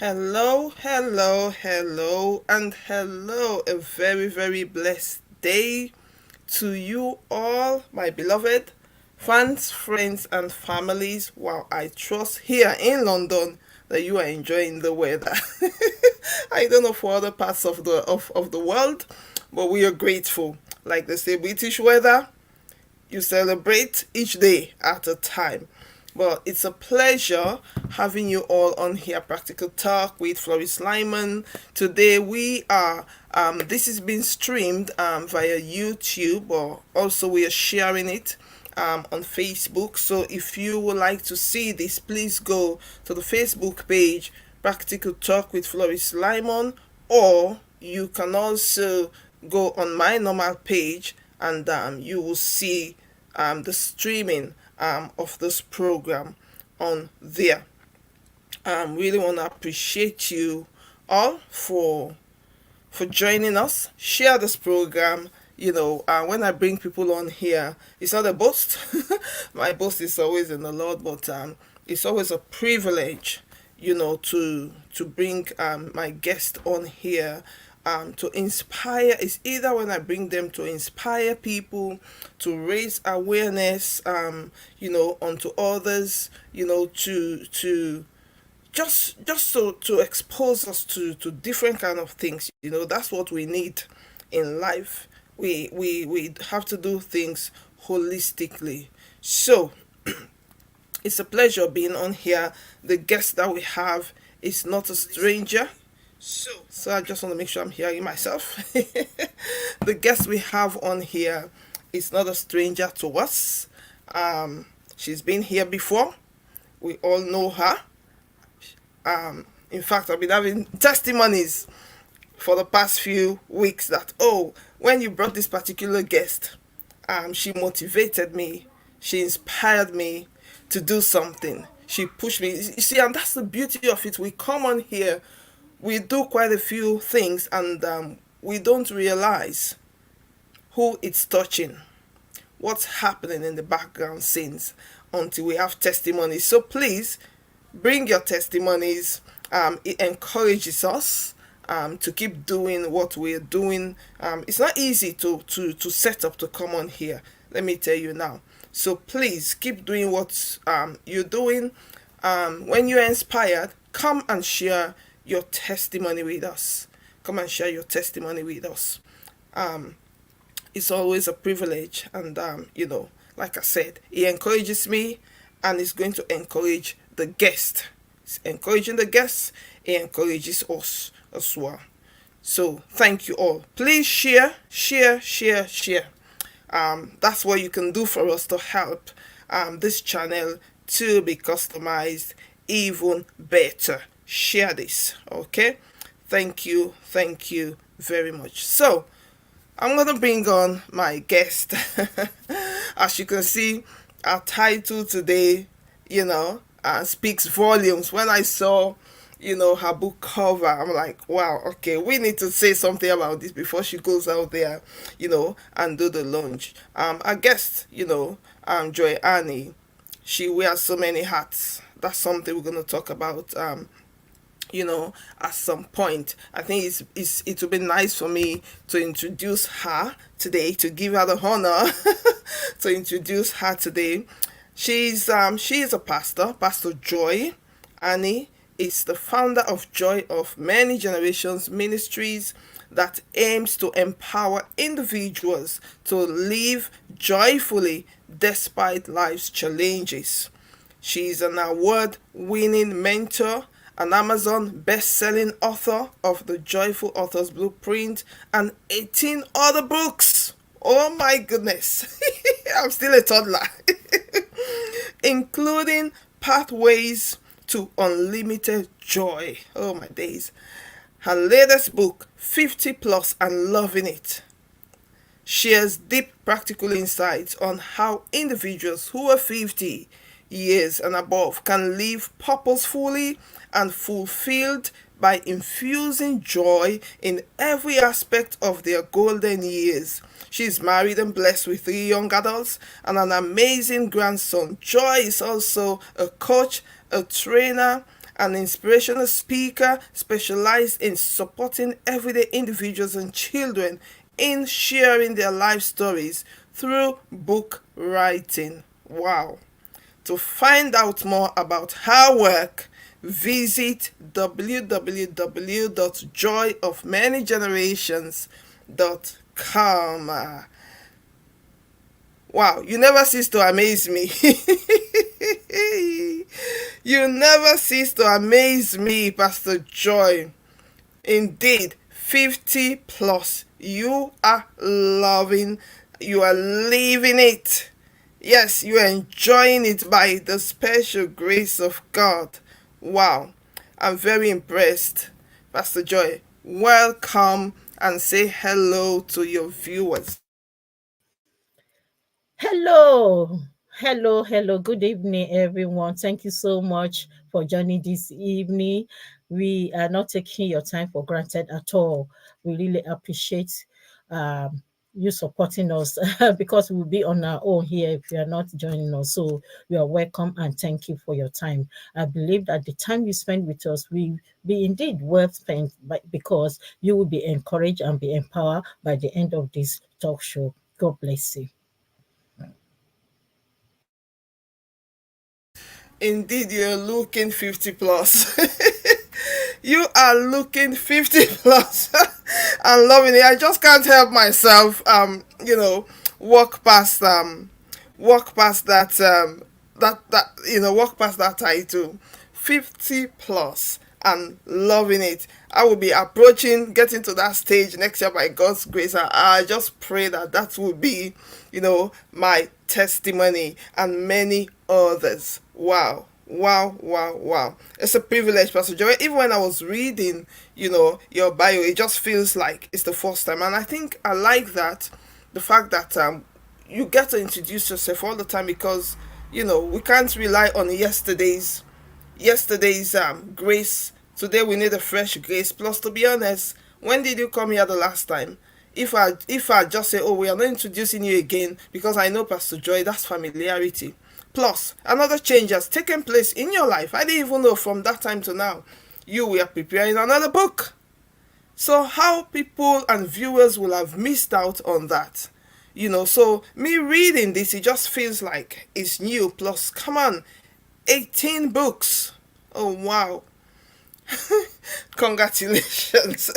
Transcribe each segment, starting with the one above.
Hello, hello, hello, and hello. A very, very blessed day to you all, my beloved fans, friends, and families. Wow, I trust here in London that you are enjoying the weather. I don't know for other parts of the world, but we are grateful. Like they say, British weather, you celebrate each day at a time. Well, it's a pleasure having you all on here, Practical Talk with Floris Lyman. Today we are, this is being streamed via YouTube, or also we are sharing it on Facebook. So if you would like to see this, please go to the Facebook page, Practical Talk with Floris Lyman, or you can also go on my normal page and you will see the streaming of this program on there. Really want to appreciate you all for joining us. Share this program. When I bring people on here, it's not a boast. My boast is always in the Lord, but it's always a privilege, to bring my guest on here to inspire. Is either when I bring them to inspire people, to raise awareness, onto others, to just to expose us to different kind of things. That's what we need in life. We have to do things holistically. So it's a pleasure being on here. The guest that we have is not a stranger. So I just want to make sure I'm hearing myself. The guest we have on here is not a stranger to us. She's been here before. We all know her. In fact, I've been having testimonies for the past few weeks that, oh, when you brought this particular guest, she motivated me, she inspired me to do something. She pushed me. You see, and that's the beauty of it. We come on here, we do quite a few things, and we don't realize who it's touching, what's happening in the background scenes until we have testimonies. So please bring your testimonies. It encourages us to keep doing what we're doing. It's not easy to set up to come on here, let me tell you now. So please keep doing what you're doing. When you're inspired, come and share your testimony with us. Come and share your testimony with us. It's always a privilege, and like I said, it encourages me, and it's going to encourage the guest. It's encouraging the guests, it encourages us as well. So thank you all. Please share, share, share, share. That's what you can do for us to help this channel to be customized even better. Share this, okay? Thank you very much. So I'm gonna bring on my guest. As you can see, our title today, speaks volumes. When I saw, her book cover, I'm like, wow, okay, we need to say something about this before she goes out there, and do the launch. Our guest, Joy Annie, she wears so many hats. That's something we're gonna talk about. At some point. I think it would be nice for me to introduce her today, to give her the honor to introduce her today. She is a pastor. Pastor Joy Annie is the founder of Joy of Many Generations Ministries that aims to empower individuals to live joyfully despite life's challenges. She is an award-winning mentor, an Amazon best-selling author of The Joyful Author's Blueprint, and 18 other books. Oh my goodness. I'm still a toddler. Including Pathways to Unlimited Joy. Oh my days. Her latest book, 50 Plus and Loving It, shares deep practical insights on how individuals who are 50 years and above can live purposefully and fulfilled by infusing joy in every aspect of their golden years. She's married and blessed with 3 young adults and an amazing grandson. Joy is also a coach, a trainer, an inspirational speaker specialized in supporting everyday individuals and children in sharing their life stories through book writing. Wow. To find out more about her work, visit www.joyofmanygenerations.com. Wow, you never cease to amaze me. You never cease to amaze me, Pastor Joy. Indeed, 50 plus. You are living it. Yes, you are enjoying it by the special grace of God. Wow, I'm very impressed. Pastor Joy, welcome and say hello to your viewers. Hello, hello. Good evening, everyone. Thank you so much for joining this evening. We are not taking your time for granted at all. We really appreciate um, you supporting us because we'll be on our own here if you are not joining us. So you are welcome and thank you for your time. I believe that the time you spend with us will be indeed well spent because you will be encouraged and be empowered by the end of this talk show. God bless you. Indeed, you're looking 50 plus. You are looking 50 plus. I'm loving it. I just can't help myself. Walk past walk past walk past that title. 50 plus and loving it. I will be approaching getting to that stage next year by God's grace. I just pray that that will be, my testimony and many others. Wow. Wow, wow, wow. It's a privilege, Pastor Joey. Even when I was reading, your bio, it just feels like it's the first time. And I think I like that, the fact that you get to introduce yourself all the time because, we can't rely on yesterday's grace. Today we need a fresh grace. Plus, to be honest, when did you come here the last time? If I just say, oh, we are not introducing you again because I know Pastor Joy, that's familiarity. Plus, another change has taken place in your life. I didn't even know from that time to now. You were preparing another book. So how people and viewers will have missed out on that? So me reading this, it just feels like it's new. Plus, come on, 18 books. Oh, wow. Congratulations.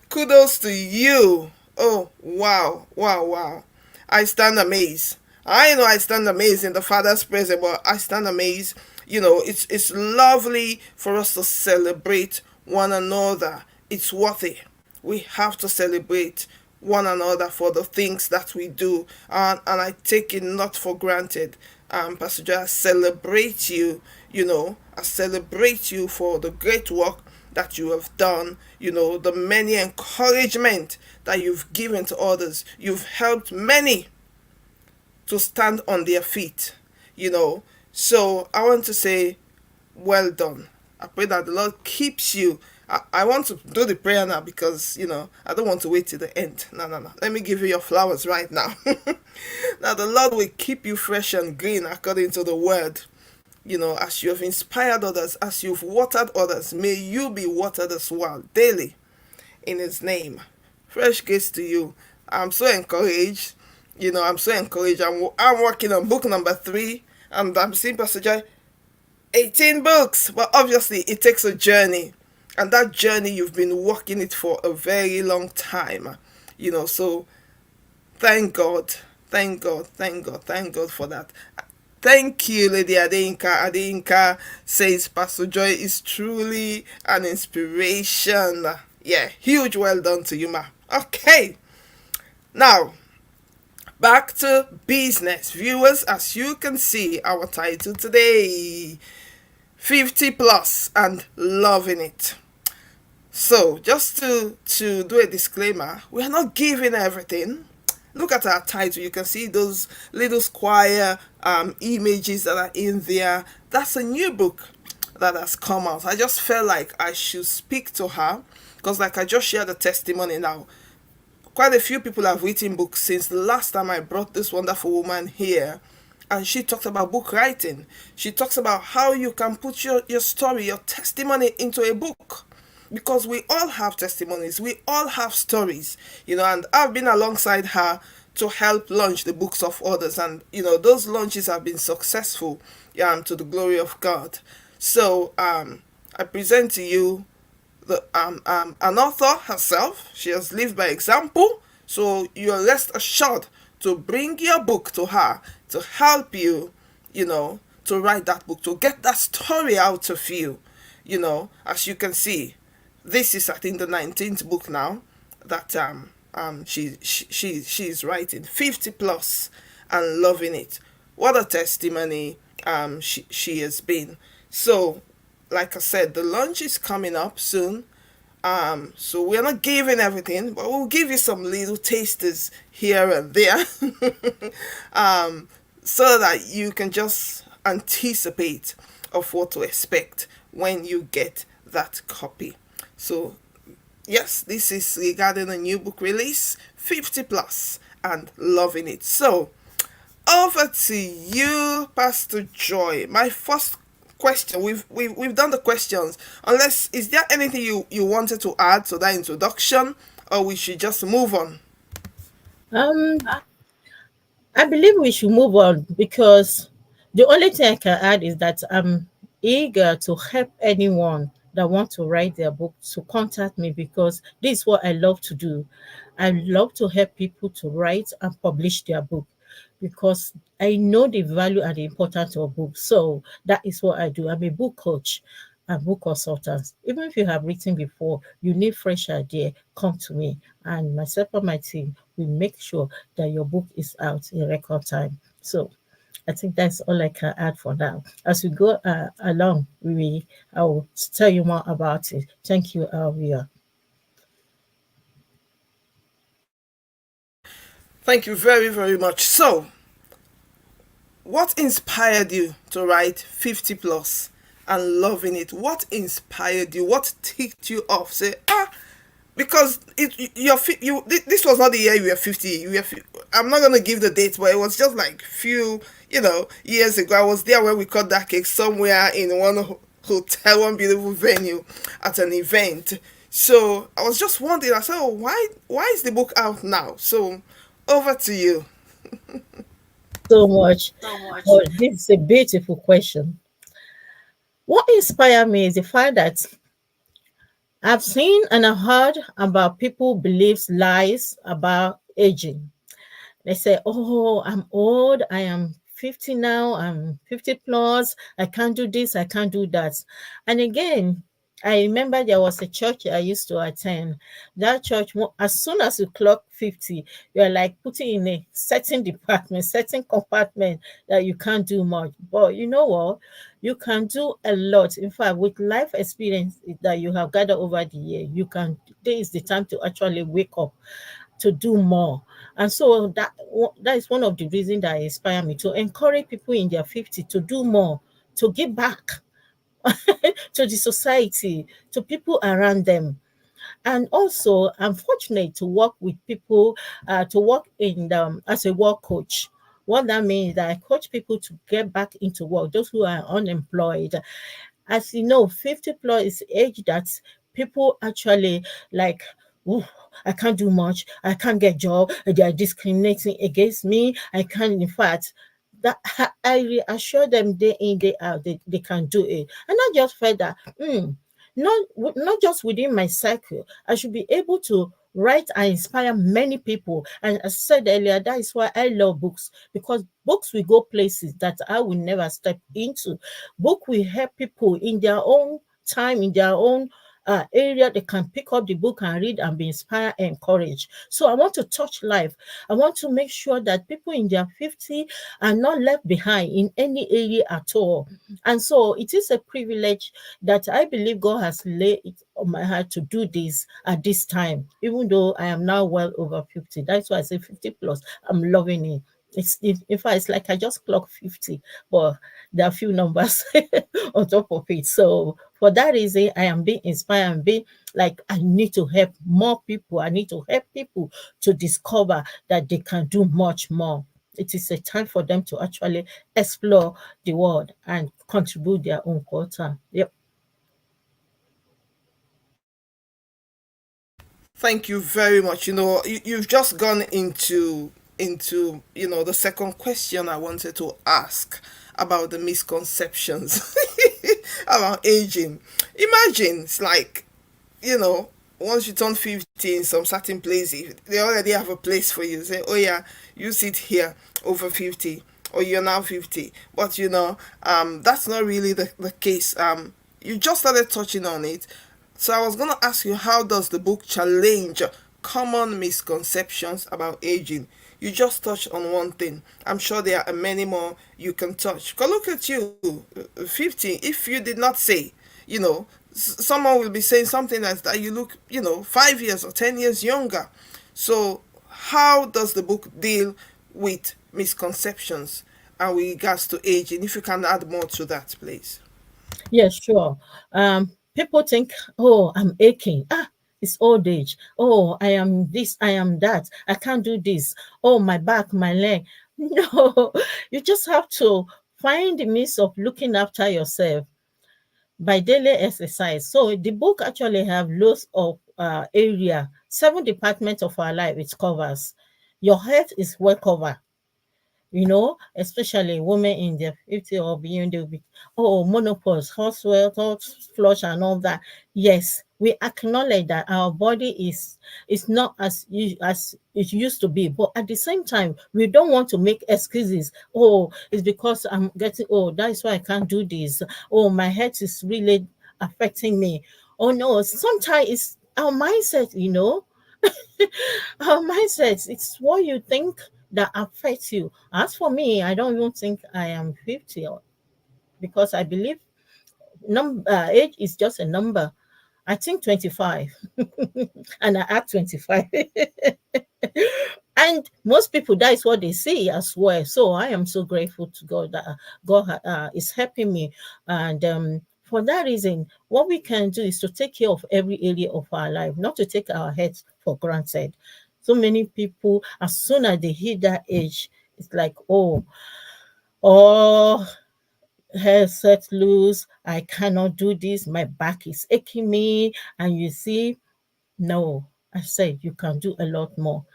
Kudos to you. Oh, wow, wow, wow. I stand amazed. I know I stand amazed in the Father's presence, but I stand amazed. It's lovely for us to celebrate one another. It's worthy. We have to celebrate one another for the things that we do. And I take it not for granted. Pastor Joy, I celebrate you, I celebrate you for the great work that you have done, the many encouragement that you've given to others. You've helped many to stand on their feet, So I want to say, well done. I pray that the Lord keeps you. I want to do the prayer now because, I don't want to wait till the end. No, no, no. Let me give you your flowers right now. Now, the Lord will keep you fresh and green according to the word. As you have inspired others, as you've watered others, may you be watered as well daily in His name. Fresh grace to you. I'm so encouraged. I'm so encouraged. I'm working on book number 3, and I'm seeing Pastor Joy 18 books. But obviously, it takes a journey. And that journey, you've been working it for a very long time. So thank God. Thank God. Thank God. Thank God for that. Thank you, Lady Adeinka. Adeinka says Pastor Joy is truly an inspiration. Yeah, huge well done to you, ma. Okay. Now, back to business. Viewers, as you can see, our title today, 50 plus and loving it. So, just to do a disclaimer, we are not giving everything. Look at our title. You can see those little square images that are in there. That's a new book that has come out. I just felt like I should speak to her because, like I just shared the testimony now, quite a few people have written books since the last time I brought this wonderful woman here. And she talks about book writing. She talks about how you can put your story, your testimony into a book. Because we all have testimonies, we all have stories, and I've been alongside her to help launch the books of others. And, those launches have been successful, to the glory of God. So, I present to you an author herself. She has lived by example. So you're rest assured to bring your book to her to help you, to write that book, to get that story out of you. As you can see, this is, I think, the 19th book now that she's writing, 50 plus, and loving it. What a testimony she has been. So, like I said, the launch is coming up soon. So we're not giving everything, but we'll give you some little tasters here and there, so that you can just anticipate of what to expect when you get that copy. So yes, this is regarding a new book release, 50 plus, and loving it. So over to you, Pastor Joy. My first question. We've done the questions. Unless, is there anything you wanted to add to that introduction, or we should just move on? Um, I believe we should move on because the only thing I can add is that I'm eager to help anyone that want to write their book to contact me because this is what I love to do. I love to help people to write and publish their book because I know the value and the importance of books. So that is what I do. I'm a book coach and book consultant. Even if you have written before, you need fresh idea, come to me. And myself and my team will make sure that your book is out in record time. So I think that's all I can add for now. As we go along, I will tell you more about it. Thank you, Alvia. Thank you very, very much. So, what inspired you to write 50 plus and loving it? What inspired you? What ticked you off? Say, because this was not the year you were 50. I'm not gonna give the date, but it was just like few years ago. I was there when we cut that cake somewhere in one hotel, one beautiful venue at an event. So I was just wondering. I said, oh, why is the book out now? So over to you. So much. Oh, this is a beautiful question. What inspired me is the fact that I've seen and I've heard about people beliefs lies about aging. They say, oh, I'm old, I am 50 now, I'm 50 plus, I can't do this, I can't do that. And again, I remember there was a church I used to attend. That church, as soon as you clock 50, you're like putting in a certain department, certain compartment that you can't do much. But you know what? You can do a lot. In fact, with life experience that you have gathered over the year, there is the time to actually wake up to do more. And so that is one of the reasons that inspire me to encourage people in their 50 to do more, to give back to the society, to people around them. And also, I'm fortunate to work with people, to work in as a work coach. What that means is that I coach people to get back into work, those who are unemployed. As you know, 50 plus is age that people actually like, "Ooh, I can't do much, I can't get job, they are discriminating against me, I can't, in fact, that I reassure them day in, day out, they can do it. And I just felt that, not just within my circle, I should be able to write and inspire many people. And as I said earlier, that is why I love books, because books will go places that I will never step into. Book will help people in their own time, in their own area. They can pick up the book and read and be inspired and encouraged. So I want to touch life. I want to make sure that people in their 50 are not left behind in any area at all. And so it is a privilege that I believe God has laid it on my heart to do this at this time, even though I am now well over 50. That's why I say 50 plus. I'm loving it. In fact, it's like I just clocked 50, but there are a few numbers on top of it. So for that reason, I am being inspired and being like, I need to help more people. I need to help people to discover that they can do much more. It is a time for them to actually explore the world and contribute their own quota. Yep. Thank you very much. You've just gone into the second question I wanted to ask about the misconceptions about aging. Imagine it's like, once you turn 50 in some certain places, they already have a place for you. Say, oh yeah, you sit here over 50, or you're now 50. But that's not really the case. You just started touching on it. So I was gonna ask you, how does the book challenge common misconceptions about aging? You just touched on one thing. I'm sure there are many more you can touch. Cause look at you, 50. If you did not say, you know, someone will be saying something like that. You look, 5 years or 10 years younger. So how does the book deal with misconceptions and with regards to aging? If you can add more to that, please. Yes, sure. People think, oh, I'm aching. Ah, it's old age. Oh, I am this, I am that. I can't do this. Oh, my back, my leg. No, you just have to find the means of looking after yourself by daily exercise. So the book actually have loads of area, 7 departments of our life it covers. Your health is well covered, especially women in their 50 or beyond, they'll be, oh, menopause, hot sweat, hot flush, and all that. Yes, we acknowledge that our body is not as it used to be, but at the same time, we don't want to make excuses. Oh, it's because I'm getting old. That is why I can't do this. Oh, my health is really affecting me. Oh no, sometimes it's our mindset, our mindset, it's what you think that affects you. As for me, I don't even think I am 50 because I believe age is just a number. I think 25 and I act 25. And most people, that is what they see as well. So I am so grateful to God that God is helping me. And for that reason, what we can do is to take care of every area of our life, not to take our heads for granted. So many people, as soon as they hit that age, it's like, oh, hair set loose. I cannot do this. My back is aching me. And you see, no, I said you can do a lot more.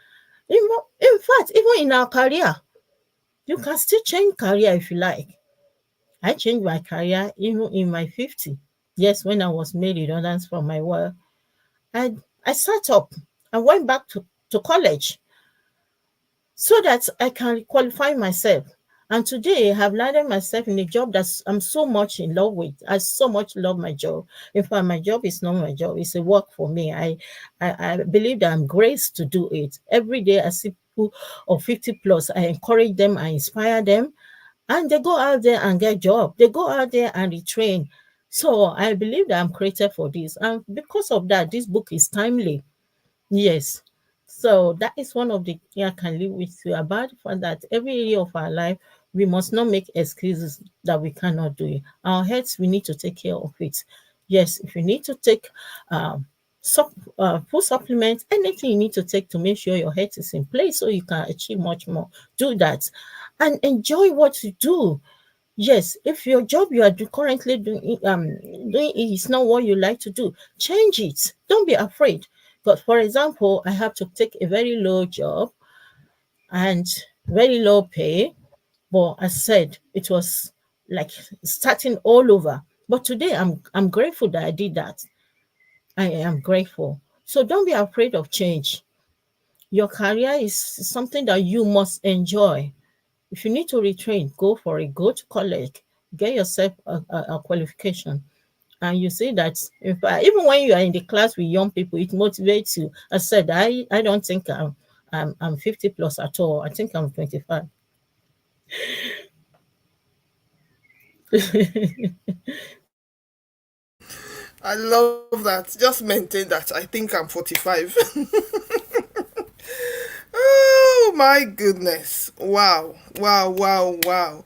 In fact, even in our career, you can still change career if you like. I changed my career even in my 50. Yes, when I was made redundant from my work, I I sat up. I went back to college so that I can qualify myself. And today I have landed myself in a job that I'm so much in love with. I so much love my job. In fact, my job is not my job, it's a work for me. I believe that I'm graced to do it. Every day I see people of 50 plus, I encourage them, I inspire them, and they go out there and get job. They go out there and retrain. So I believe that I'm created for this. And because of that, this book is timely. Yes. So that is one of the things I can live with you about for that every area of our life, we must not make excuses that we cannot do it. Our health, we need to take care of it. Yes, if you need to take food supplements, anything you need to take to make sure your health is in place so you can achieve much more, do that and enjoy what you do. Yes, if your job you are currently doing is not what you like to do, change it. Don't be afraid. But for example, I have to take a very low job and very low pay. But as I said, it was like starting all over. But today I'm grateful that I did that. I am grateful. So don't be afraid of change. Your career is something that you must enjoy. If you need to retrain, go for it. Go to college, get yourself a qualification. And you see that in fact, even when you are in the class with young people, it motivates you. I said, I don't think I'm 50 plus at all. I think I'm 25. I love that. Just maintain that. I think I'm 45. Oh my goodness. Wow. Wow, wow, wow.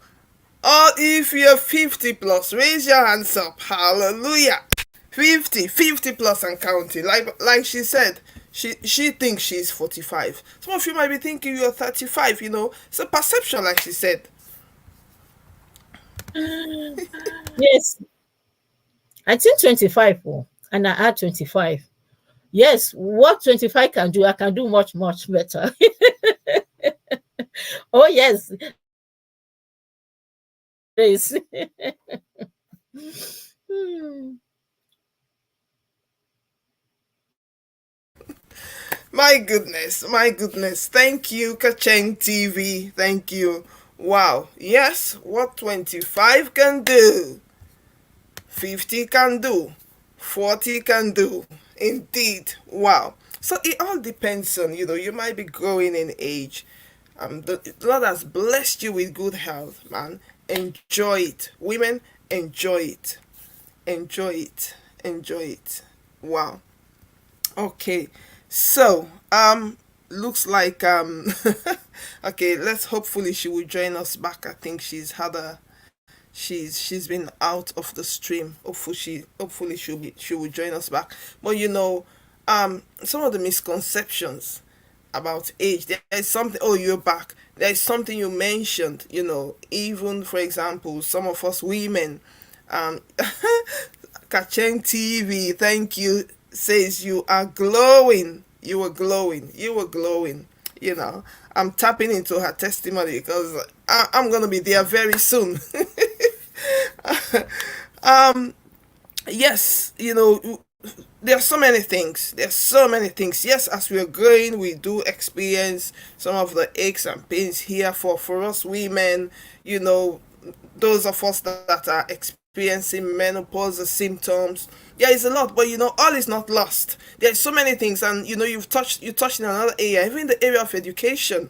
Oh, if you're 50 plus, raise your hands up. Hallelujah. 50 plus and counting. Like she said, She thinks she's 45. Some of you might be thinking you're 35, you know. It's a perception, like she said. Yes, I think 25, oh, and I add 25. Yes, what 25 can do, I can do much, much better. Oh, yes, this. Hmm. My goodness, my goodness. Thank you, Kacheng TV. Thank you. Wow. Yes, what 25 can do, 50 can do, 40 can do. Indeed. Wow. So it all depends on, you might be growing in age. The Lord has blessed you with good health, man. Enjoy it. Women, enjoy it. Enjoy it. Enjoy it. Wow. Okay. So, looks like okay, let's hopefully she will join us back. I think she's been out of the stream. Hopefully she will join us back. But some of the misconceptions about age. There is something. Oh, you're back. There is something you mentioned. Even for example, some of us women, um, Kacheng TV, thank you, says you are glowing. You were glowing. You were glowing. I'm tapping into her testimony because I'm gonna be there very soon. Yes, there are so many things. There's so many things. Yes, as we are growing, we do experience some of the aches and pains here for us women. You know, those of us that are experiencing menopause, the symptoms. There is a lot, but all is not lost. There's so many things, and you touched in another area, even in the area of education.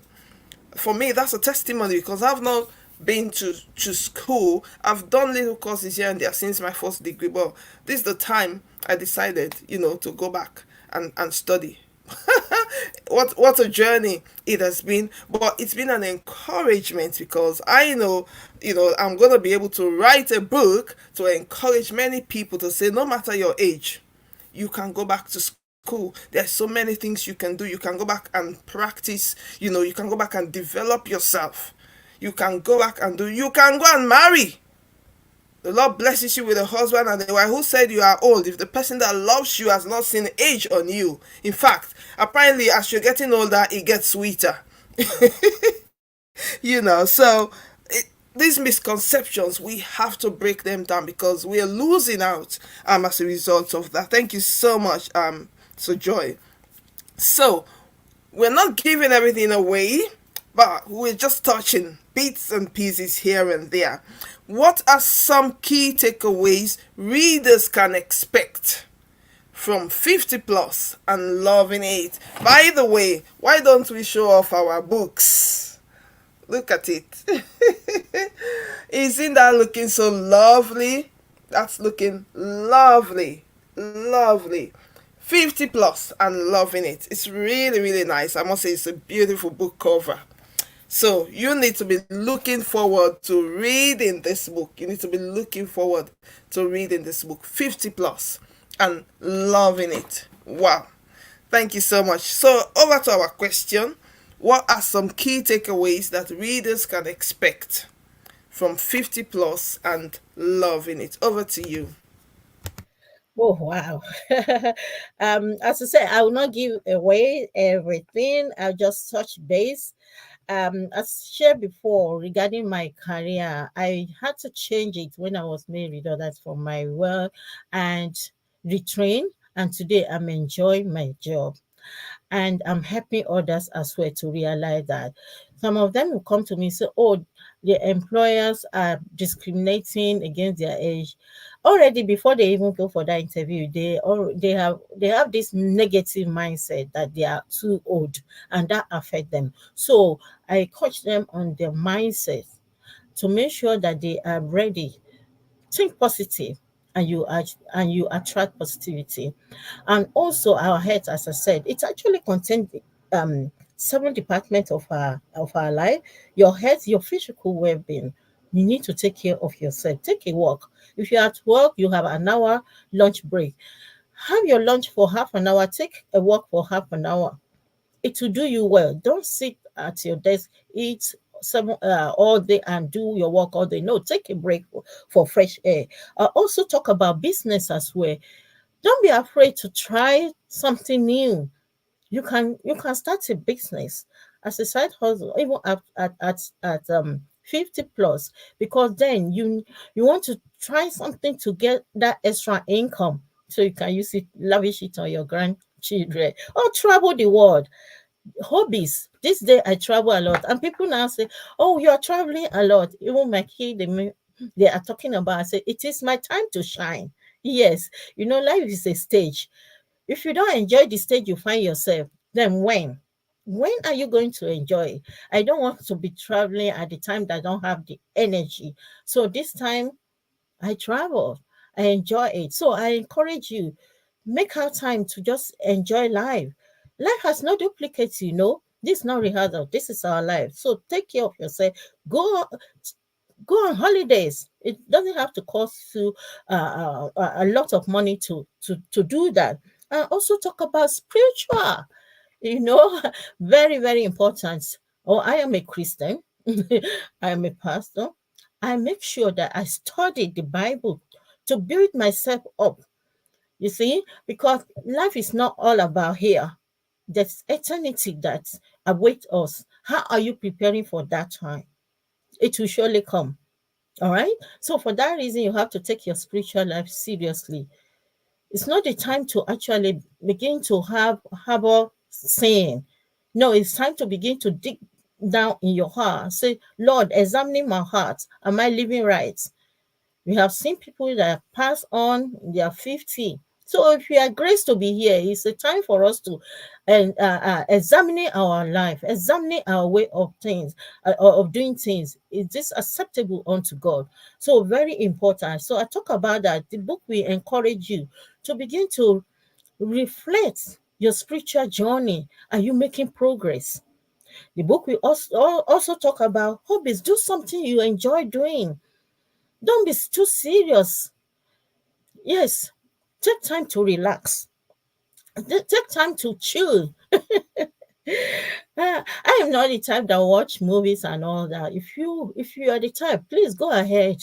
For me, that's a testimony because I've not been to school. I've done little courses here and there since my first degree, but this is the time I decided, to go back and study. What a journey it has been, but it's been an encouragement because I know, I'm gonna be able to write a book to encourage many people to say, no matter your age, you can go back to school. There's so many things you can do. You can go back and practice. You can go back and develop yourself. You can go back and you can go and marry. The Lord blesses you with a husband and a wife. Who said you are old? If the person that loves you has not seen age on you. In fact, apparently as you're getting older, it gets sweeter. So these misconceptions, we have to break them down because we are losing out as a result of that. Thank you so much, so Joy. So we're not giving everything away, but we're just touching bits and pieces here and there. What are some key takeaways readers can expect from 50 plus and loving it? By the way, why don't we show off our books? Look at it. Isn't that looking so lovely? That's looking lovely. Lovely. 50 plus and loving it. It's really, really nice. I must say it's a beautiful book cover. So you need to be looking forward to reading this book. You need to be looking forward to reading this book, 50 plus, and loving it. Wow. Thank you so much. So over to our question. What are some key takeaways that readers can expect from 50 plus and loving it? Over to you. Oh, wow. As I said, I will not give away everything. I'll just touch base. As shared before regarding my career, I had to change it when I was made redundant from my work and retrain. And today I'm enjoying my job and I'm helping others as well to realize that. Some of them will come to me and say, oh, the employers are discriminating against their age. Already before they even go for that interview, they have this negative mindset that they are too old and that affect them. So I coach them on their mindset to make sure that they are ready. Think positive and you attract positivity. And also our health, as I said, it actually contains several departments of our life. Your health, your physical well-being. You need to take care of yourself. Take a walk. If you're at work, you have an hour lunch break. Have your lunch for half an hour, take a walk for half an hour. It will do you well. Don't sit at your desk, eat all day and do your work all day. No, take a break for fresh air. Also talk about business as well. Don't be afraid to try something new. You can start a business as a side hustle even at 50 plus, because then you want to try something to get that extra income so you can use it, lavish it on your grandchildren, or travel the world. Hobbies, this day I travel a lot and people now say, oh, you're traveling a lot. Even my kid, they are talking about, I say, it is my time to shine. Yes, life is a stage. If you don't enjoy the stage you find yourself, then when are you going to enjoy it? I don't want to be traveling at the time that I don't have the energy. So this time I travel, I enjoy it. So I encourage you, make out time to just enjoy life. Life has no duplicates. This is not rehearsal. This is our life. So take care of yourself. Go go on holidays. It doesn't have to cost you a lot of money to do that. And also talk about spiritual, you know, very, very important. Oh, I am a Christian. I am a pastor. I make sure that I study the Bible to build myself up. You see, because life is not all about here. There's eternity that awaits us. How are you preparing for that time? It will surely come. All right. So for that reason, you have to take your spiritual life seriously. It's not the time to actually begin to have harbor sin. No, it's time to begin to dig down in your heart. Say, Lord, examining my heart. Am I living right? We have seen people that pass on, they are 50. So if we are graced to be here, it's a time for us to examine our life, examine our way of things, of doing things. Is this acceptable unto God? So very important. So I talk about that. The book will encourage you to begin to reflect your spiritual journey. Are you making progress? The book will also talk about hobbies. Do something you enjoy doing. Don't be too serious. Yes, take time to relax. Take time to chill. I am not the type that watch movies and all that. If you are the type, please go ahead.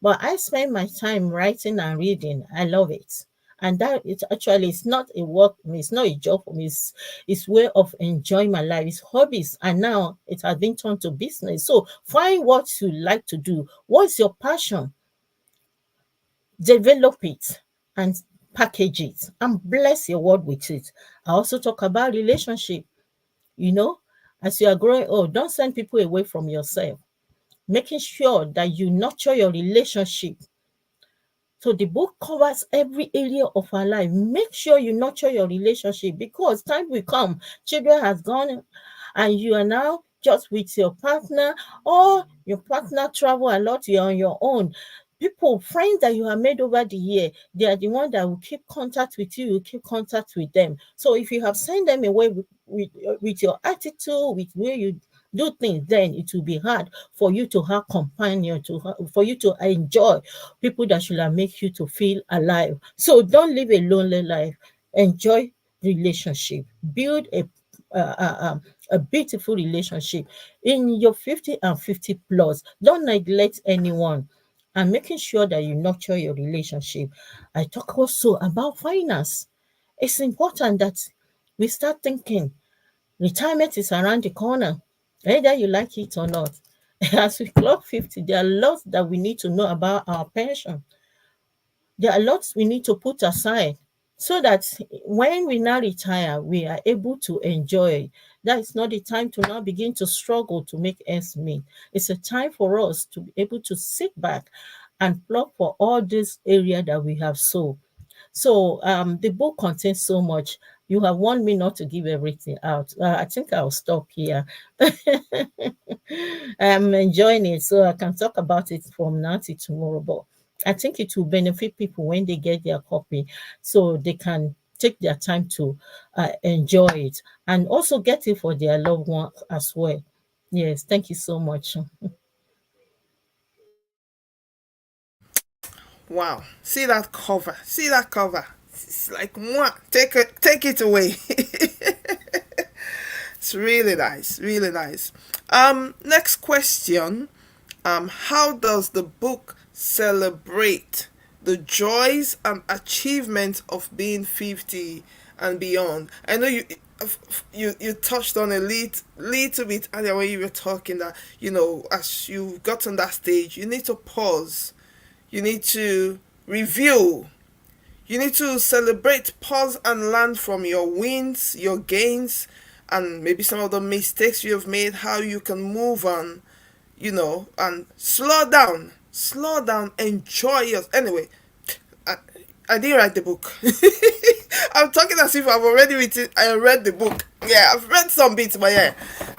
But I spend my time writing and reading. I love it. And that it actually it's not a work for me, it's not a job for me, it's way of enjoying my life, it's hobbies, and now it has been turned to business. So find what you like to do. What's your passion? Develop it and package it and bless your world with it. I also talk about relationship, you know, as you are growing old, don't send people away from yourself. Making sure that you nurture your relationship. So the book covers every area of our life. Make sure you nurture your relationship because time will come. Children has gone and you are now just with your partner, or your partner travel a lot, you're on your own. People, friends that you have made over the year, they are the ones that will keep contact with you, will keep contact with them. So if you have sent them away with your attitude, with where you do things, then it will be hard for you to have companion, for you to enjoy people that should have make you to feel alive. So don't live a lonely life. Enjoy relationship. Build a beautiful relationship in your 50 and 50 plus. Don't neglect anyone, and making sure that you nurture your relationship. I talk also about finance. It's important that we start thinking retirement is around the corner, either you like it or not. As we clock 50, there are lots that we need to know about our pension. There are lots we need to put aside so that when we now retire, we are able to enjoy. That is not the time to now begin to struggle to make ends meet. It's a time for us to be able to sit back and plug for all this area that we have sold. So the book contains so much. You have warned me not to give everything out. I think I'll stop here. I'm enjoying it, so I can talk about it from now to tomorrow. But I think it will benefit people when they get their copy, so they can take their time to enjoy it and also get it for their loved one as well. Yes, thank you so much. Wow. See that cover. See that cover. It's like, mwah, take it away. It's really nice, really nice. Next question. How does the book celebrate the joys and achievements of being 50 and beyond? I know you touched on a little bit earlier when you were talking that, as you've gotten that stage, you need to pause, you need to review, you need to celebrate, pause, and learn from your wins, your gains, and maybe some of the mistakes you have made, how you can move on, and slow down, enjoy yours. Anyway, I, I didn't write the book. I'm talking as if I've already written, I read the book. Yeah, I've read some bits, but yeah,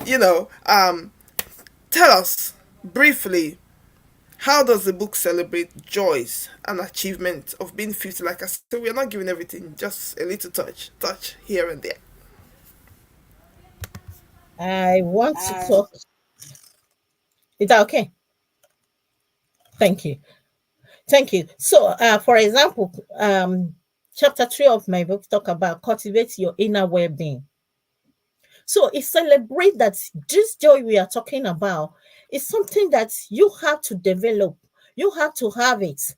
you know, um, tell us briefly, how does the book celebrate joys and achievements of being 50? Like I said, we're not giving everything, just a little touch here and there. I want to talk. Is that okay? Thank you. Thank you. So, for example, chapter 3 of my book talk about cultivate your inner well-being. So it celebrates that this joy we are talking about is something that you have to develop. You have to have it.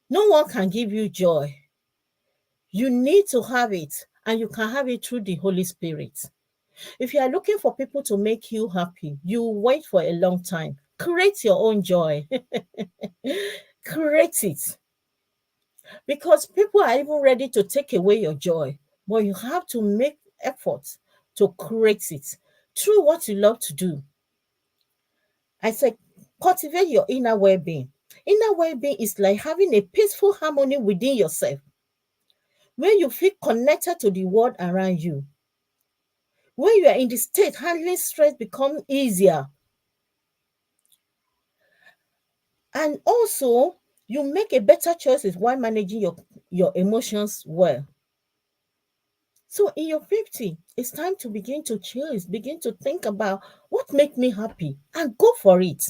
No one can give you joy. You need to have it, and you can have it through the Holy Spirit. If you are looking for people to make you happy, you wait for a long time. Create your own joy. Create it. Because people are even ready to take away your joy, but you have to make effort to create it through what you love to do. I said, cultivate your inner well-being. Inner well-being is like having a peaceful harmony within yourself, where you feel connected to the world around you. When you are in the state, handling stress becomes easier. And also, you make a better choices while managing your emotions well. So in your 50, it's time to begin to choose, begin to think about what make me happy and go for it.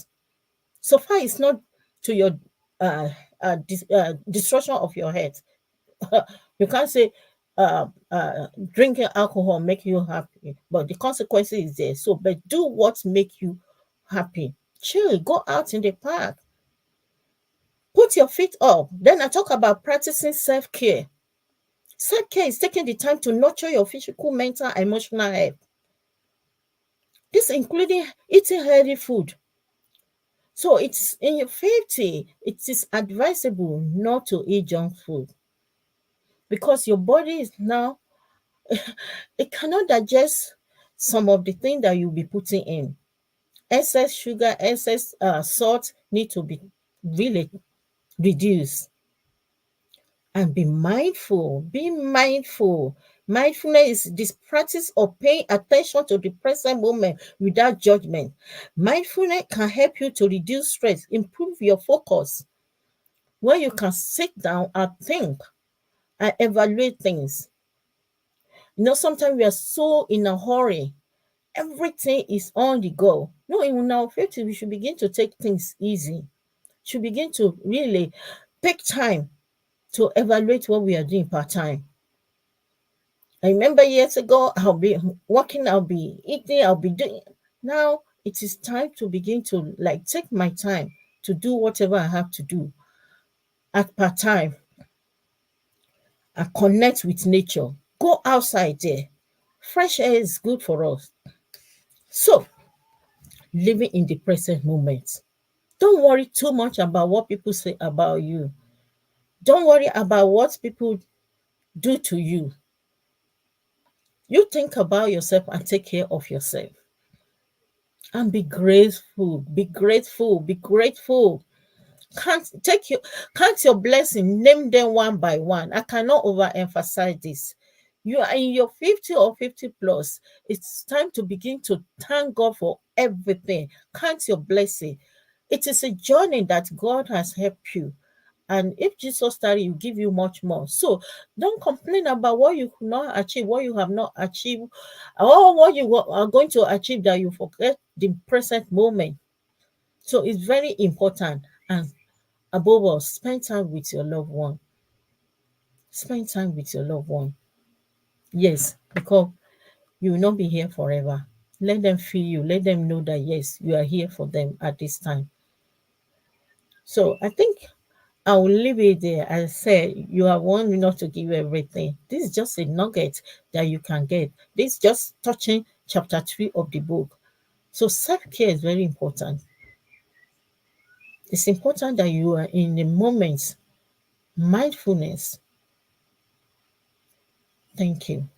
So far, it's not to your destruction of your health. You can't say drinking alcohol make you happy, but the consequences is there. So, but do what make you happy. Chill, go out in the park, put your feet up. Then I talk about practicing self-care. Self-care is taking the time to nurture your physical, mental, emotional health. This including eating healthy food. So it's in your 50, it is advisable not to eat junk food because your body is now, it cannot digest some of the things that you'll be putting in. Excess sugar, excess salt need to be really reduced. And be mindful. Be mindful. Mindfulness is this practice of paying attention to the present moment without judgment. Mindfulness can help you to reduce stress, improve your focus, where you can sit down and think and evaluate things. Sometimes we are so in a hurry. Everything is on the go. No, in our 50, we should begin to take things easy. Should begin to really take time to evaluate what we are doing part time. I remember years ago, I'll be working, I'll be eating, I'll be doing. Now it is time to begin to like take my time to do whatever I have to do at part time and connect with nature. Go outside there. Fresh air is good for us. So, living in the present moment. Don't worry too much about what people say about you. Don't worry about what people do to you. You think about yourself and take care of yourself. And be grateful. Be grateful. Be grateful. Count your blessing, name them one by one. I cannot overemphasize this. You are in your 50 or 50 plus. It's time to begin to thank God for everything. Count your blessing. It is a journey that God has helped you. And if Jesus started, you give you much more. So don't complain about what you could not achieve, what you have not achieved, or what you are going to achieve that you forget the present moment. So it's very important. And above all, spend time with your loved one. Spend time with your loved one. Yes, because you will not be here forever. Let them feel you. Let them know that yes, you are here for them at this time. So I think I will leave it there. I said you are one not to give everything. This is just a nugget that you can get. This is just touching chapter 3 of the book. So self-care is very important. It's important that you are in the moment. Mindfulness. Thank you.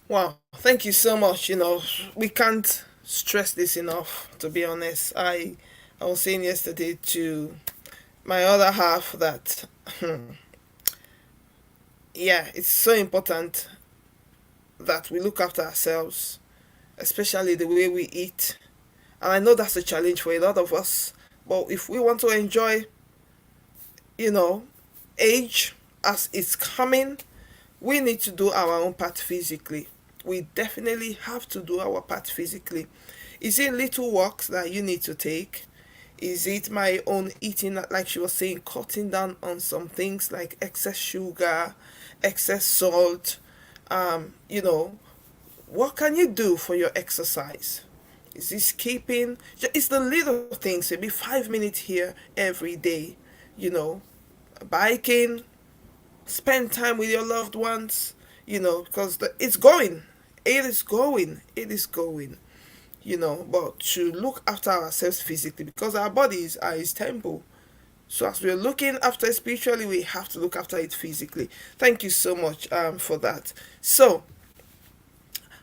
Wow, thank you so much. We can't stress this enough, to be honest. I was saying yesterday to my other half that yeah, it's so important that we look after ourselves, especially the way we eat. And I know that's a challenge for a lot of us. But if we want to enjoy, you know, age as it's coming, we need to do our own part physically. We definitely have to do our part physically. Is it little walks that you need to take? Is it my own eating, like she was saying, cutting down on some things like excess sugar, excess salt? You know, what can you do for your exercise? Is this keeping? It's the little things, maybe 5 minutes here every day, you know, biking, spend time with your loved ones, because it's going. It is going. It is going. But to look after ourselves physically, because our bodies are His temple. So as we're looking after it spiritually, we have to look after it physically. Thank you so much for that. So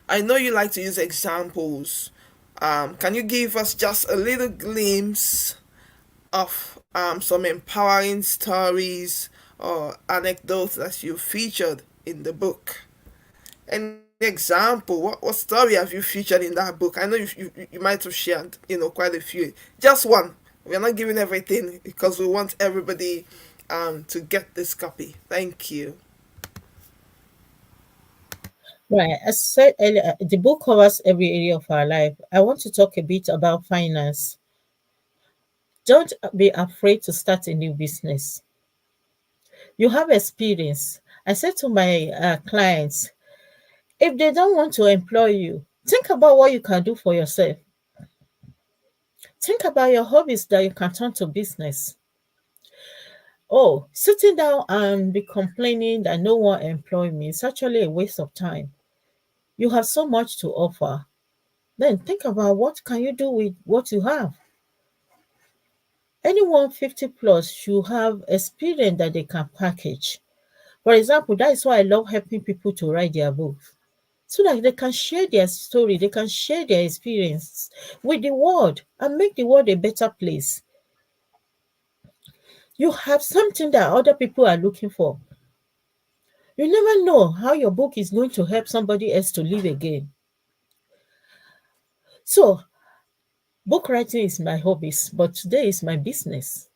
I know you like to use examples. Can you give us just a little glimpse of some empowering stories or anecdotes that you featured in the book? Any example? What story have you featured in that book? I know you might have shared quite a few. Just one. We're not giving everything because we want everybody to get this copy. Thank you. Right. As I said earlier, the book covers every area of our life. I want to talk a bit about finance. Don't be afraid to start a new business. You have experience. I said to my clients, if they don't want to employ you, think about what you can do for yourself. Think about your hobbies that you can turn to business. Oh, sitting down and be complaining that no one employ me is actually a waste of time. You have so much to offer. Then think about what can you do with what you have. Anyone 50 plus should have experience that they can package. For example, that is why I love helping people to write their books. So that they can share their story, they can share their experience with the world and make the world a better place. You have something that other people are looking for. You never know how your book is going to help somebody else to live again. So, book writing is my hobbies, but today is my business.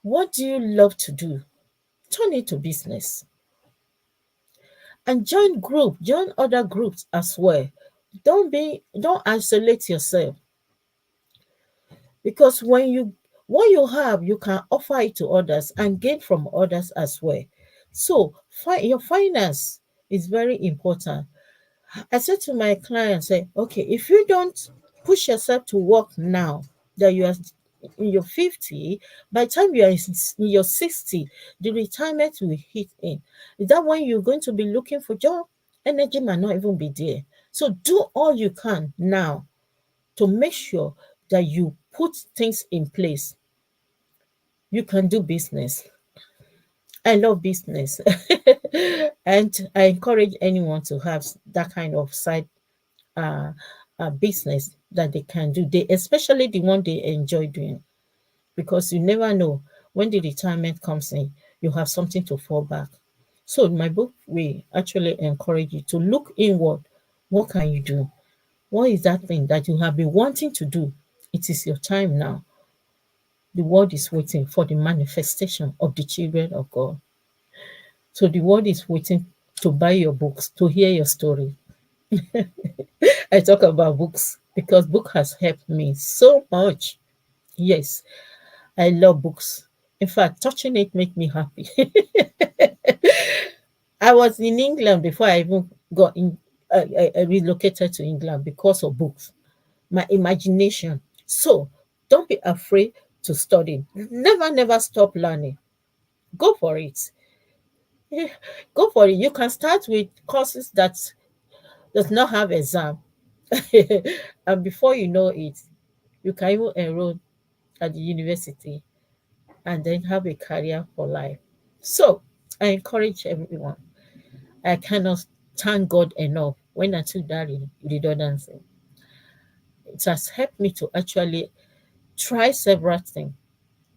What do you love to do? Turn it to business. And join other groups as well. Don't isolate yourself, because what you have, you can offer it to others and gain from others as well. So your finance is very important. I said to my client, say, okay, if you don't push yourself to work now, that you are in your 50, by the time you are in your 60, the retirement will hit in. Is that when you're going to be looking for job? Energy might not even be there. So do all you can now to make sure that you put things in place. You can do business. I love business. And I encourage anyone to have that kind of side uh, business that they can do. They especially the one they enjoy doing, because you never know when the retirement comes in, you have something to fall back. So in my book, we actually encourage you to look inward. What can you do? What is that thing that you have been wanting to do? It is your time now. The world is waiting for the manifestation of the children of God. So the world is waiting to buy your books, to hear your story. I talk about books because book has helped me so much. Yes, I love books. In fact, touching it make me happy. I was in England before I even got in. I relocated to England because of books, my imagination. So don't be afraid to study. Never, never stop learning. Go for it. Yeah, go for it. You can start with courses that does not have exam, and before you know it, you can even enroll at the university and then have a career for life. So I encourage everyone. I cannot thank God enough when I took that redundancy. It has helped me to actually try several things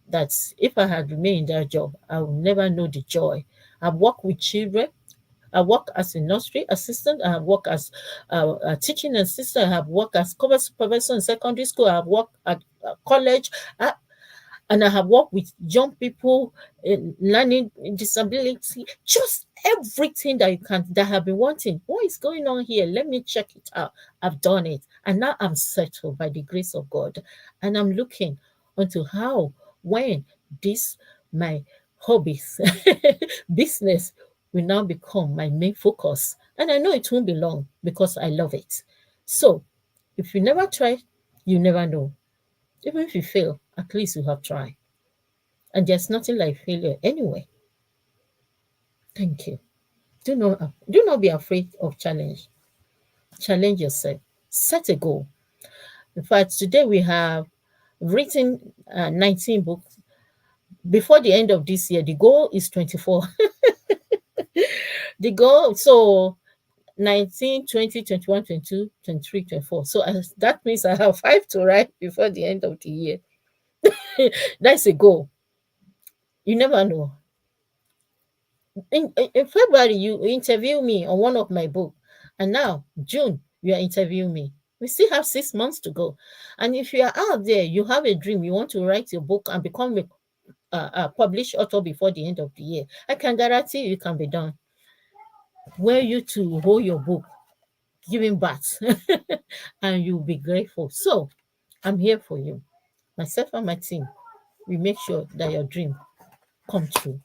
that if I had remained in that job, I would never know the joy. I've worked with children. I work as a nursery assistant. I have worked as a teaching assistant. I have worked as cover supervisor in secondary school. I have worked at college. I, and I have worked with young people in learning disability, just everything that you can that have been wanting. What is going on here? Let me check it out. I've done it. And now I'm settled by the grace of God. And I'm looking onto how, when this my hobbies, business will now become my main focus. And I know it won't be long because I love it. So if you never try, you never know. Even if you fail, at least you have tried. And there's nothing like failure anyway. Thank you. Do not be afraid of challenge. Challenge yourself. Set a goal. In fact, today we have written 19 books. Before the end of this year, the goal is 24. The goal, so 19, 20, 21, 22, 23, 24. So that means I have 5 to write before the end of the year. That's a goal. You never know. In February, you interview me on one of my book, and now June, you are interviewing me. We still have 6 months to go. And if you are out there, you have a dream, you want to write your book and become a published author before the end of the year, I can guarantee you it can be done. Where you to hold your book, giving birth, and you'll be grateful. So I'm here for you. Myself and my team, we make sure that your dream come true.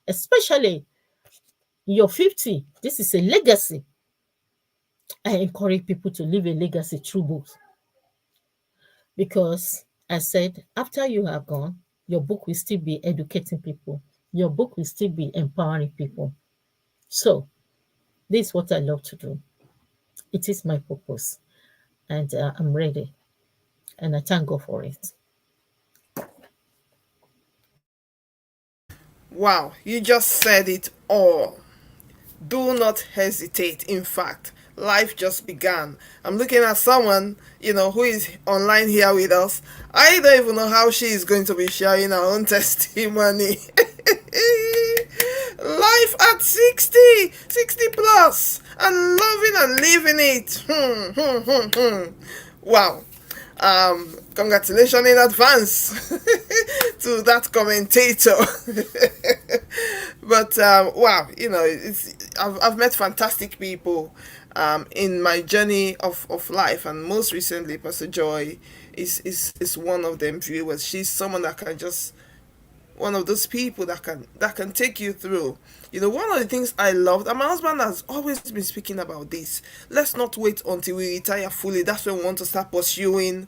Especially your 50. This is a legacy. I encourage people to leave a legacy through books because I said, after you have gone, your book will still be educating people, your book will still be empowering people. So, this is what I love to do. It is my purpose, and I'm ready, and I thank God for it. Wow, you just said it all. Do not hesitate. In fact, life just began. I'm looking at someone, who is online here with us. I don't even know how she is going to be sharing her own testimony. Life at 60, 60 plus, and loving and living it. Wow. Congratulations in advance to that commentator. But wow, I've met fantastic people in my journey of life, and most recently Pastor Joy is one of them viewers. She's someone that can just one of those people that can take you through. One of the things I loved, and my husband has always been speaking about this. Let's not wait until we retire fully. That's when we want to start pursuing,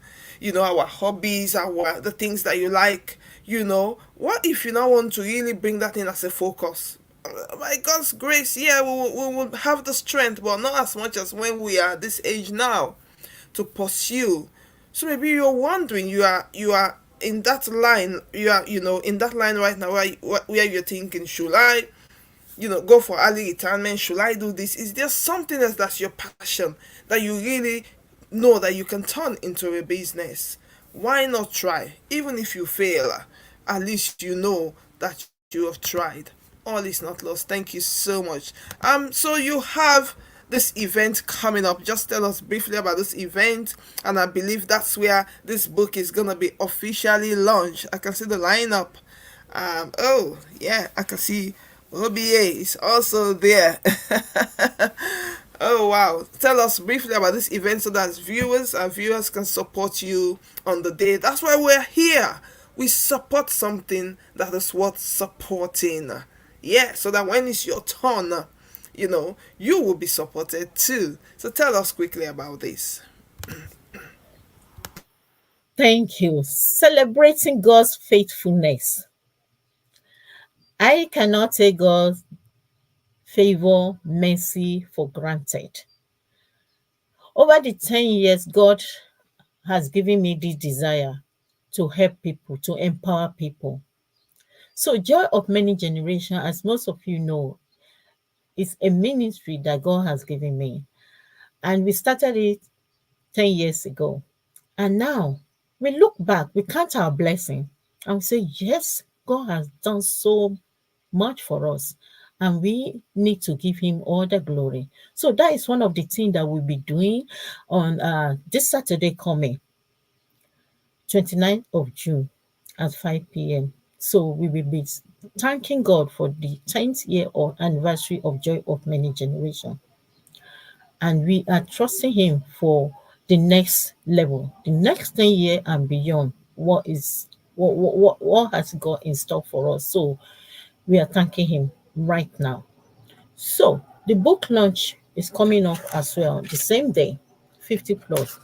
our hobbies, the things that you like. What if you now want to really bring that in as a focus? By God's grace, yeah, we will have the strength, but not as much as when we are this age now to pursue. So maybe you're wondering, you are in that line, you are in that line right now where you're thinking, should I go for early retirement? Should I do this? Is there something else that's your passion that you really know that you can turn into a business? Why not try? Even if you fail, at least you know that you have tried. All is not lost. Thank you so much. So you have this event coming up. Just tell us briefly about this event, and I believe that's where this book is gonna be officially launched. I can see the lineup. Oh yeah, I can see OBA is also there. Oh wow. Tell us briefly about this event so that viewers can support you on the day. That's why we're here. We support something that is worth supporting. Yeah, so that when it's your turn, you will be supported too. So tell us quickly about this. Thank you. Celebrating God's faithfulness. I cannot take God's favor, mercy for granted. Over the 10 years, God has given me this desire to help people, to empower people. So, Joy of Many Generations, as most of you know, is a ministry that God has given me. And we started it 10 years ago. And now we look back, we count our blessing, and we say, yes, God has done so much for us. And we need to give him all the glory. So that is one of the things that we'll be doing on this Saturday coming, 29th of June at 5 p.m. So we will be thanking God for the 10th year or anniversary of Joy of Many Generations. And we are trusting him for the next level, the next 10 year and beyond. What has God in store for us? So we are thanking him right now. So the book launch is coming up as well the same day, 50 plus.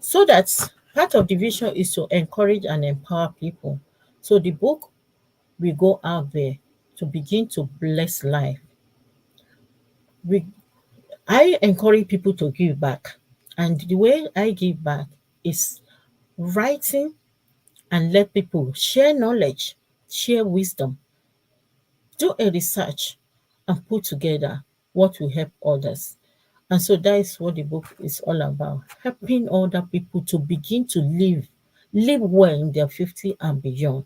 So that's part of the vision is to encourage and empower people. So the book will go out there to begin to bless life. We I encourage people to give back. And the way I give back is writing and let people share knowledge, share wisdom, do a research, and put together what will help others. And so that is what the book is all about, helping other people to begin to live well in their 50 and beyond.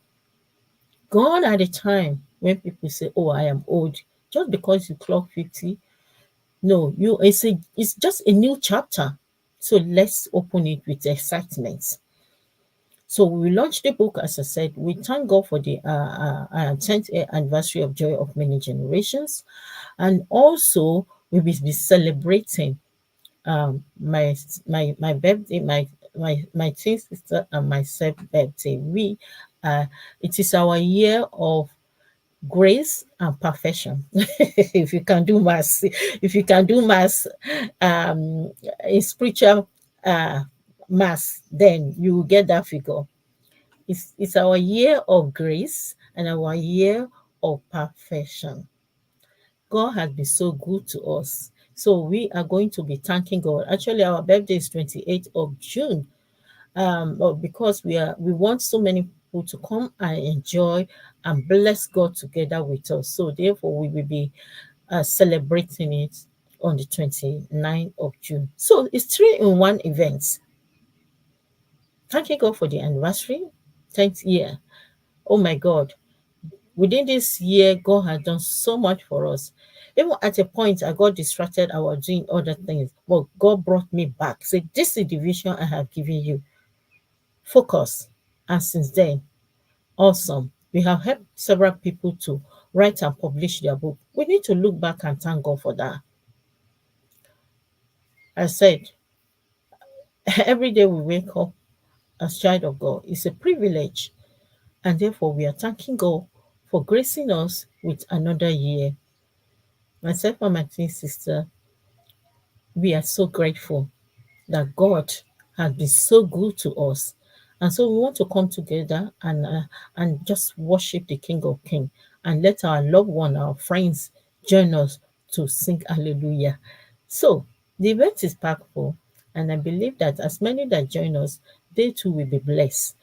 Gone are the time when people say, oh, I am old. Just because you clock 50, no, it's just a new chapter. So let's open it with excitement. So we launched the book, as I said. We thank God for the 10th anniversary of Joy of Many Generations, and also we will be celebrating my birthday, my twin sister and myself birthday. It is our year of grace and perfection. If you can do mass in spiritual uh mass, then you will get that figure. It's our year of grace and our year of perfection. God has been so good to us. So we are going to be thanking God. Actually, our birthday is 28th of June. But because we want so many people to come and enjoy and bless God together with us. So therefore we will be celebrating it on the 29th of June. So it's 3 in 1 events. Thanking God for the anniversary, 10th year. Oh my God. Within this year, God has done so much for us. Even at a point, I got distracted. I was doing other things. But God brought me back. Said, this is the vision I have given you. Focus. And since then, awesome. We have helped several people to write and publish their book. We need to look back and thank God for that. I said, every day we wake up as child of God is a privilege. And therefore, we are thanking God for gracing us with another year. Myself and my twin sister, we are so grateful that God has been so good to us. And so we want to come together and just worship the King of Kings and let our loved one, our friends, join us to sing Hallelujah. So the event is packed full, and I believe that as many that join us, they too will be blessed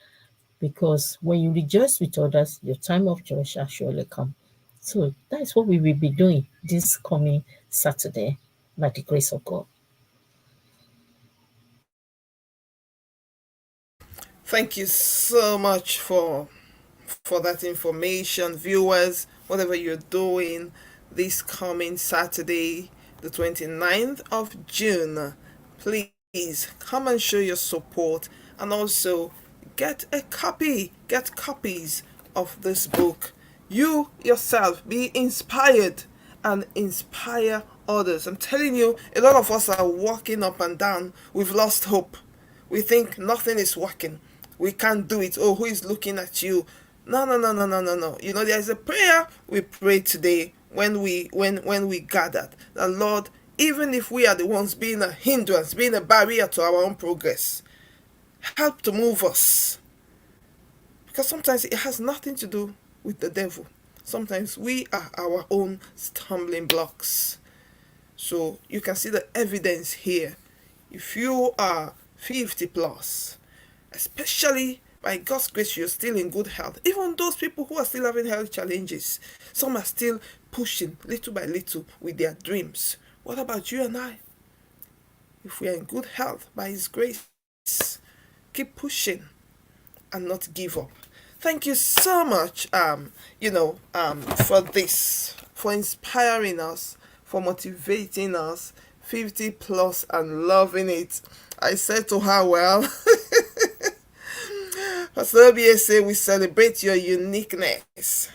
because when you rejoice with others, your time of joy shall surely come. So that is what we will be doing this coming Saturday by the grace of God. Thank you so much for that information, viewers. Whatever you're doing this coming Saturday, the 29th of June, please come and show your support, and also get copies of this book. You yourself be inspired and inspire others. I'm telling you, a lot of us are walking up and down. We've lost hope. We think nothing is working. we can't do it. Oh, who is looking at you? No, no, no, no, no, no, no. You know, there's a prayer we prayed today when we gathered. The Lord, even if we are the ones being a hindrance, being a barrier to our own progress, help to move us. Because sometimes it has nothing to do with the devil. Sometimes we are our own stumbling blocks. So you can see the evidence here. If you are 50 plus, especially by God's grace, you're still in good health. Even those people who are still having health challenges, some are still pushing little by little with their dreams. What about you and I? If we are in good health by His grace, keep pushing and not give up. Thank you so much, for this, for inspiring us, for motivating us, 50 plus and loving it. I said to her, well, Pastor Obie said, we celebrate your uniqueness.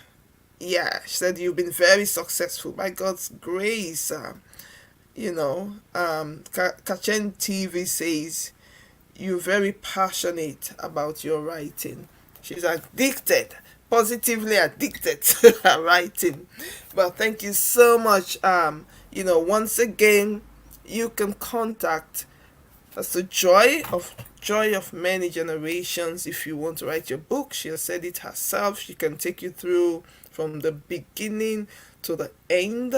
Yeah, she said, you've been very successful by God's grace. Kachen TV says, you're very passionate about your writing. She's addicted, positively addicted to her writing. Well, thank you so much. Once again, you can contact Pastor Joy of Many Generations if you want to write your book. She has said it herself. She can take you through from the beginning to the end,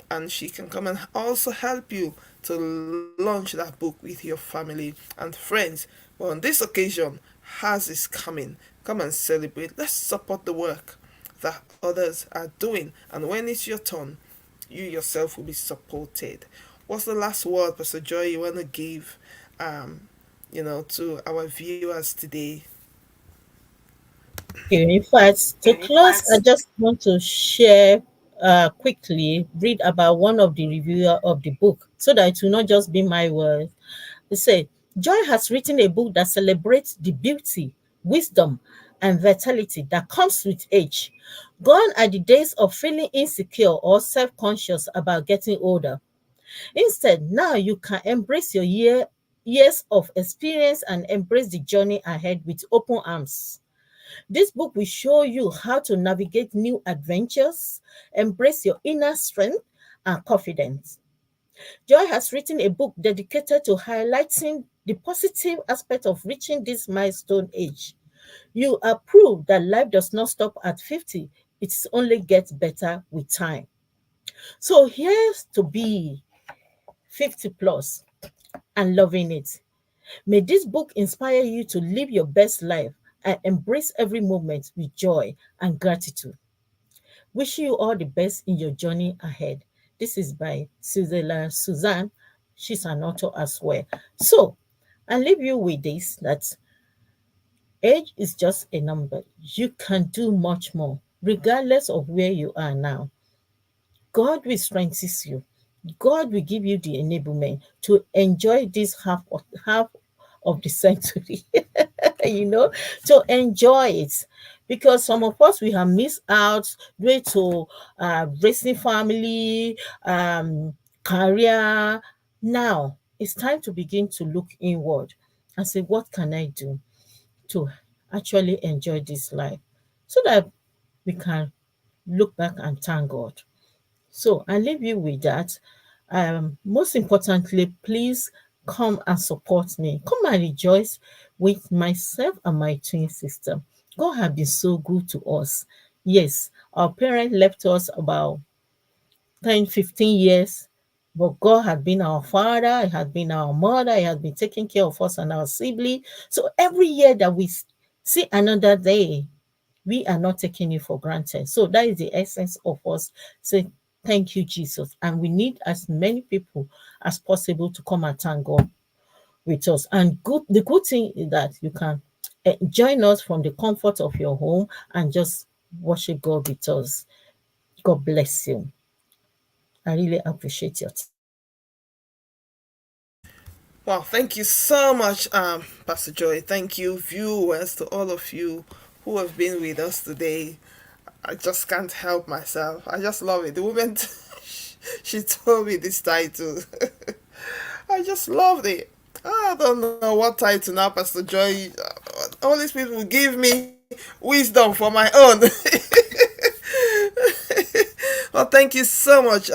and she can come and also help you to launch that book with your family and friends. Well, on this occasion, hers is coming. Come and celebrate. Let's support the work that others are doing. And when it's your turn, you yourself will be supported. What's the last word, Pastor Joy, you want to give, to our viewers today? In fact, to close, I just want to share quickly, read about one of the reviewer of the book so that it will not just be my word. They say, Joy has written a book that celebrates the beauty, wisdom, and vitality that comes with age. Gone are the days of feeling insecure or self conscious about getting older. Instead, now you can embrace your years of experience and embrace the journey ahead with open arms. This book will show you how to navigate new adventures, embrace your inner strength and confidence. Joy has written a book dedicated to highlighting the positive aspect of reaching this milestone age. You are proof that life does not stop at 50, it only gets better with time. So here's to be 50 plus and loving it. May this book inspire you to live your best life and embrace every moment with joy and gratitude. Wishing you all the best in your journey ahead. This is by Suzanne. She's an author as well. So, I leave you with this that age is just a number. You can do much more, regardless of where you are now. God will strengthen you. God will give you the enablement to enjoy this half of the century, you know, to enjoy it. Because some of us we have missed out due to raising family, career. Now it's time to begin to look inward and say, what can I do to actually enjoy this life so that we can look back and thank God. So I leave you with that. Most importantly, please come and support me. Come and rejoice with myself and my twin sister. God has been so good to us. Yes, our parents left us about 10, 15 years, but God had been our father, He had been our mother, He has been taking care of us and our sibling. So every year that we see another day, we are not taking it for granted. So that is the essence of us saying, thank you, Jesus. And we need as many people as possible to come and thank God with us. And the good thing is that you can join us from the comfort of your home and just worship God with us. God bless you. I really appreciate your time. Wow, thank you so much, Pastor Joy. Thank you, viewers, to all of you who have been with us today. I just can't help myself. I just love it. The moment she told me this title, I just loved it. I don't know what title now, Pastor Joy. Holy Spirit will give me wisdom for my own. Well, thank you so much.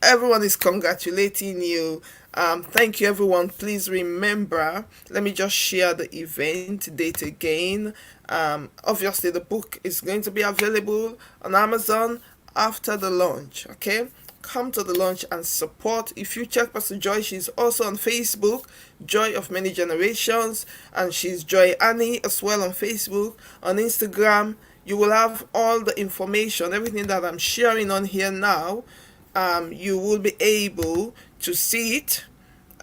Everyone is congratulating you. Thank you, everyone. Please remember, let me just share the event date again. Obviously, the book is going to be available on Amazon after the launch. Okay, come to the launch and support. If you check Pastor Joy, she's also on Facebook, Joy of Many Generations, and she's Joy Annie as well on Facebook. On Instagram, you will have all the information, everything that I'm sharing on here now. You will be able to see it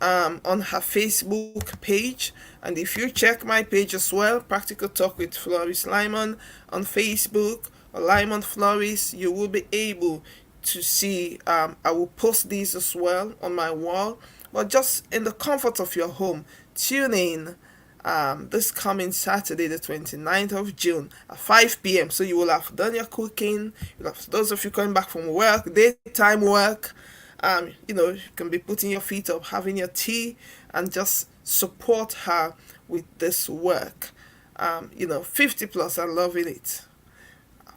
on her Facebook page. And if you check my page as well, Practical Talk with Floris Lyman on Facebook, or Lyman Floris, you will be able to see. I will post these as well on my wall. But just in the comfort of your home, tune in this coming Saturday, the 29th of June at 5 p.m. So you will have done your cooking. You'll have, those of you coming back from work, daytime work, you can be putting your feet up, having your tea, and just support her with this work. 50 plus and loving it.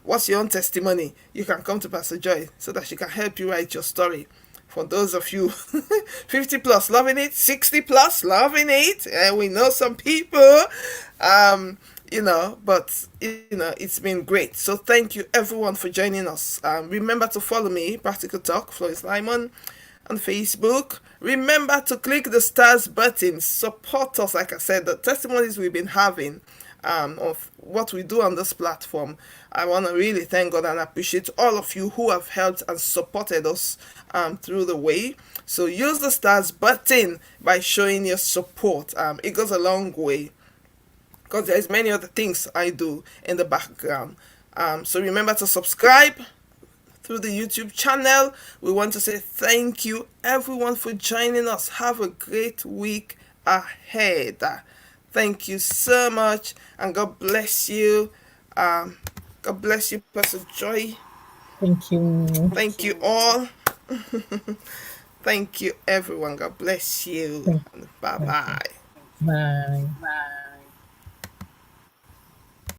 What's your own testimony? You can come to Pastor Joy so that she can help you write your story. For those of you 50 plus loving it, 60 plus loving it, and we know some people, but it's been great. So thank you everyone for joining us. Remember to follow me, Practical Talk, Floris Lyman, on Facebook. Remember to click the stars button. Support us, like I said, the testimonies we've been having of what we do on this platform. I want to really thank God and appreciate all of you who have helped and supported us through the way. So use the stars button by showing your support. It goes a long way, because there's many other things I do in the background. So remember to subscribe through the YouTube channel. We want to say thank you everyone for joining us. Have a great week ahead. Thank you so much, and God bless you. God bless you, Pastor Joy. Thank you. Thank you all. Thank you everyone. God bless you. Thank Bye you. bye. Bye.